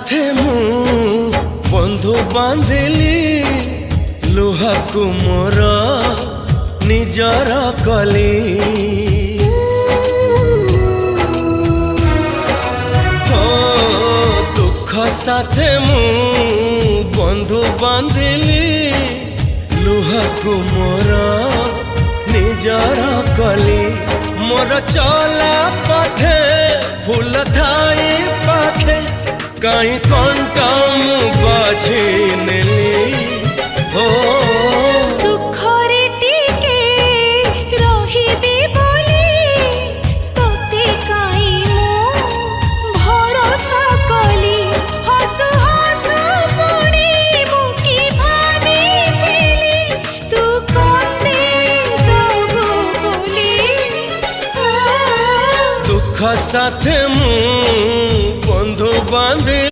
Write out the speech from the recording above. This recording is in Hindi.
साथे मु बंधु बांधिली लुहा को मोर निजर कली हो दुख साथे मु बंधु बांधिली लुहा को मोर निजर कली मोर चला पथे फूल थाई पाखे कहीं कंटा मु बाझी नेली हो सुखरे टिके रहिबी बोली तोते काई मु भरोसा कली हसु हसु पुणी मुकी भाबिथिली तू कंदे दबु बोली दुख साथे मु बंधु बांधे